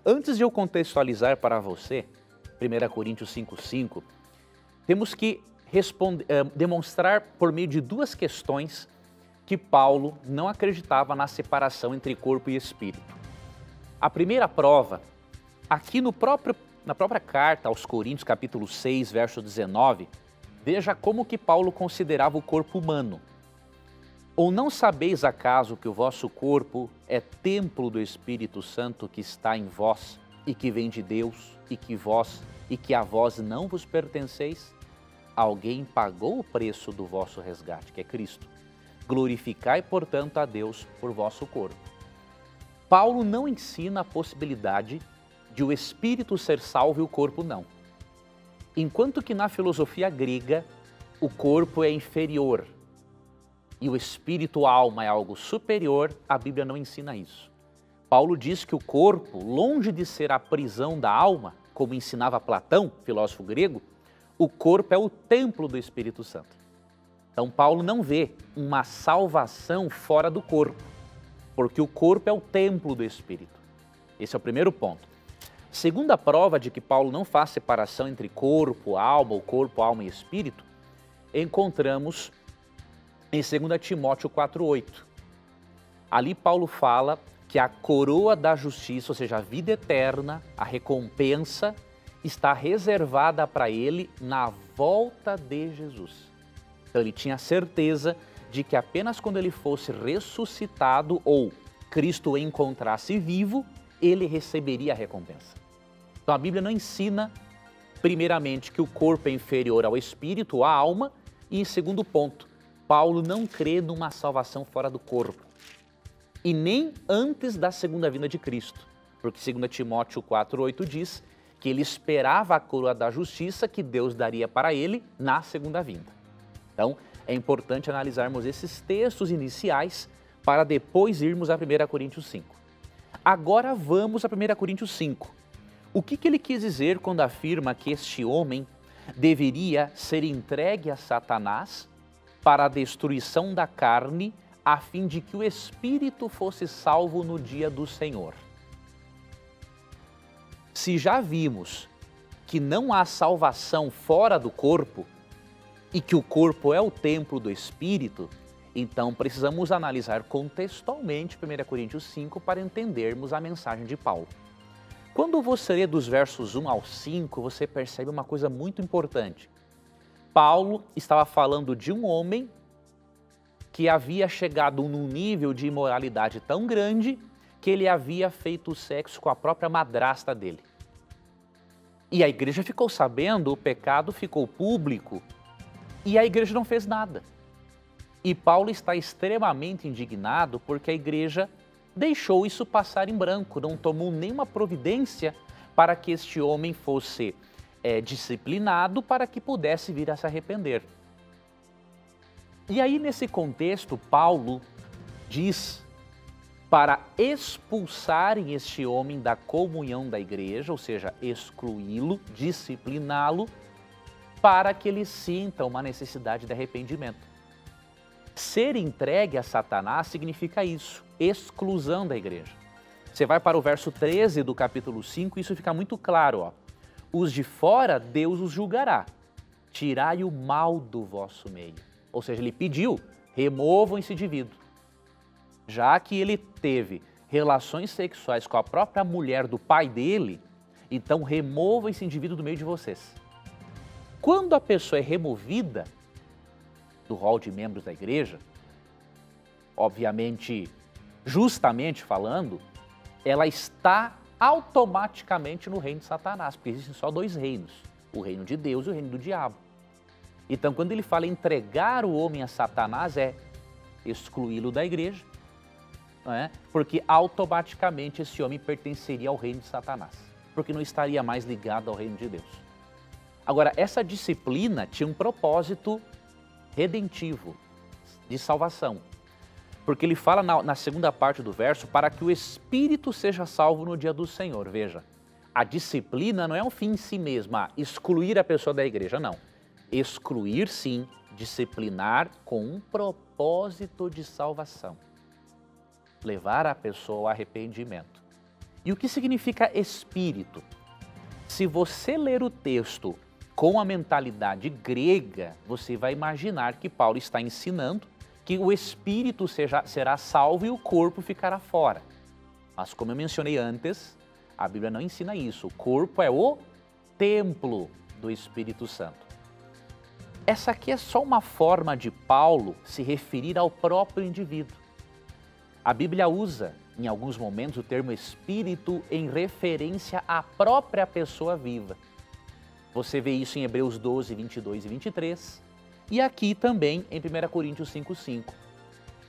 Antes de eu contextualizar para você, 1 Coríntios 5,5, temos que demonstrar por meio de duas questões que Paulo não acreditava na separação entre corpo e espírito. A primeira prova, aqui na própria carta aos Coríntios, capítulo 6, verso 19, veja como que Paulo considerava o corpo humano. Ou não sabeis acaso que o vosso corpo é templo do Espírito Santo que está em vós e que vem de Deus e que a vós não vos pertenceis? Alguém pagou o preço do vosso resgate, que é Cristo. Glorificai, portanto, a Deus por vosso corpo. Paulo não ensina a possibilidade de o espírito ser salvo e o corpo não. Enquanto que na filosofia grega o corpo é inferior e o espírito, a alma, é algo superior, a Bíblia não ensina isso. Paulo diz que o corpo, longe de ser a prisão da alma, como ensinava Platão, filósofo grego, o corpo é o templo do Espírito Santo. Então Paulo não vê uma salvação fora do corpo, porque o corpo é o templo do Espírito. Esse é o primeiro ponto. Segunda prova de que Paulo não faz separação entre corpo, alma, ou corpo, alma e espírito, encontramos em 2 Timóteo 4,8. Ali Paulo fala que a coroa da justiça, ou seja, a vida eterna, a recompensa, está reservada para ele na volta de Jesus. Então ele tinha certeza de que apenas quando ele fosse ressuscitado ou Cristo o encontrasse vivo, ele receberia a recompensa. Então a Bíblia não ensina, primeiramente, que o corpo é inferior ao espírito, à alma, e em segundo ponto, Paulo não crê numa salvação fora do corpo, e nem antes da segunda vinda de Cristo, porque 2 Timóteo 4,8 diz que ele esperava a coroa da justiça que Deus daria para ele na segunda vinda. Então, é importante analisarmos esses textos iniciais para depois irmos a 1 Coríntios 5. Agora vamos a 1 Coríntios 5. O que ele quis dizer quando afirma que este homem deveria ser entregue a Satanás para a destruição da carne, a fim de que o espírito fosse salvo no dia do Senhor? Se já vimos que não há salvação fora do corpo e que o corpo é o templo do espírito, então precisamos analisar contextualmente 1 Coríntios 5 para entendermos a mensagem de Paulo. Quando você lê dos versos 1 ao 5, você percebe uma coisa muito importante. Paulo estava falando de um homem que havia chegado num nível de imoralidade tão grande que ele havia feito sexo com a própria madrasta dele. E a igreja ficou sabendo, o pecado ficou público e a igreja não fez nada. E Paulo está extremamente indignado porque a igreja deixou isso passar em branco, não tomou nenhuma providência para que este homem fosse disciplinado para que pudesse vir a se arrepender. E aí, nesse contexto, Paulo diz para expulsarem este homem da comunhão da igreja, ou seja, excluí-lo, discipliná-lo, para que ele sinta uma necessidade de arrependimento. Ser entregue a Satanás significa isso, exclusão da igreja. Você vai para o verso 13 do capítulo 5, isso fica muito claro, ó. Os de fora, Deus os julgará. Tirai o mal do vosso meio. Ou seja, ele pediu, removam esse indivíduo. Já que ele teve relações sexuais com a própria mulher do pai dele, então removam esse indivíduo do meio de vocês. Quando a pessoa é removida do rol de membros da igreja, obviamente, justamente falando, ela está automaticamente no reino de Satanás, porque existem só dois reinos, o reino de Deus e o reino do diabo. Então, quando ele fala entregar o homem a Satanás, é excluí-lo da igreja, não é? Porque automaticamente esse homem pertenceria ao reino de Satanás, porque não estaria mais ligado ao reino de Deus. Agora, essa disciplina tinha um propósito redentivo, de salvação. Porque ele fala na segunda parte do verso, para que o espírito seja salvo no dia do Senhor. Veja, a disciplina não é um fim em si mesma, excluir a pessoa da igreja, não. Excluir, sim, disciplinar com um propósito de salvação. Levar a pessoa ao arrependimento. E o que significa espírito? Se você ler o texto com a mentalidade grega, você vai imaginar que Paulo está ensinando que o espírito será salvo e o corpo ficará fora. Mas como eu mencionei antes, a Bíblia não ensina isso. O corpo é o templo do Espírito Santo. Essa aqui é só uma forma de Paulo se referir ao próprio indivíduo. A Bíblia usa, em alguns momentos, o termo espírito em referência à própria pessoa viva. Você vê isso em Hebreus 12, 22 e 23, e aqui também em 1 Coríntios 5, 5.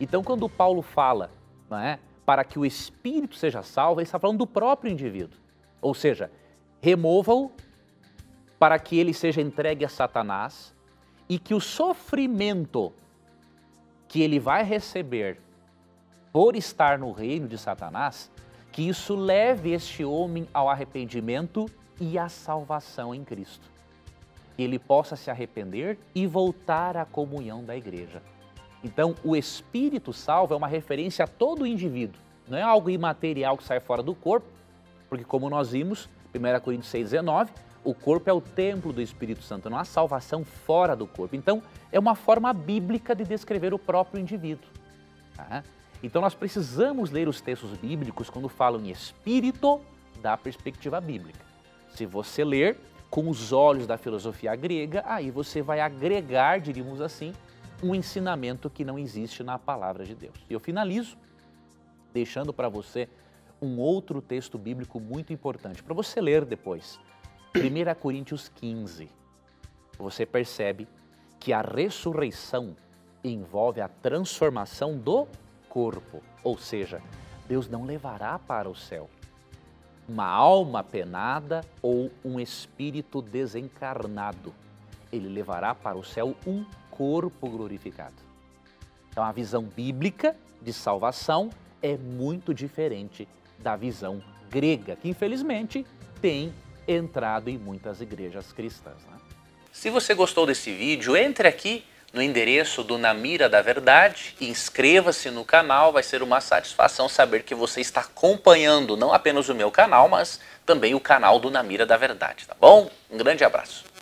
Então, quando Paulo fala, não é, para que o espírito seja salvo, ele está falando do próprio indivíduo. Ou seja, remova-o para que ele seja entregue a Satanás e que o sofrimento que ele vai receber por estar no reino de Satanás, que isso leve este homem ao arrependimento e à salvação em Cristo. Que ele possa se arrepender e voltar à comunhão da igreja. Então, o Espírito salvo é uma referência a todo o indivíduo. Não é algo imaterial que sai fora do corpo, porque como nós vimos, 1 Coríntios 6,19, o corpo é o templo do Espírito Santo, não há salvação fora do corpo. Então, é uma forma bíblica de descrever o próprio indivíduo. Tá? Então, nós precisamos ler os textos bíblicos quando falam em Espírito da perspectiva bíblica. Se você ler com os olhos da filosofia grega, aí você vai agregar, diríamos assim, um ensinamento que não existe na palavra de Deus. E eu finalizo deixando para você um outro texto bíblico muito importante, para você ler depois. 1 Coríntios 15. Você percebe que a ressurreição envolve a transformação do corpo, ou seja, Deus não levará para o céu uma alma penada ou um espírito desencarnado. Ele levará para o céu um corpo glorificado. Então a visão bíblica de salvação é muito diferente da visão grega, que infelizmente tem entrado em muitas igrejas cristãs. Né? Se você gostou desse vídeo, entre aqui no endereço do Na Mira da Verdade e inscreva-se no canal. Vai ser uma satisfação saber que você está acompanhando não apenas o meu canal, mas também o canal do Na Mira da Verdade, tá bom? Um grande abraço.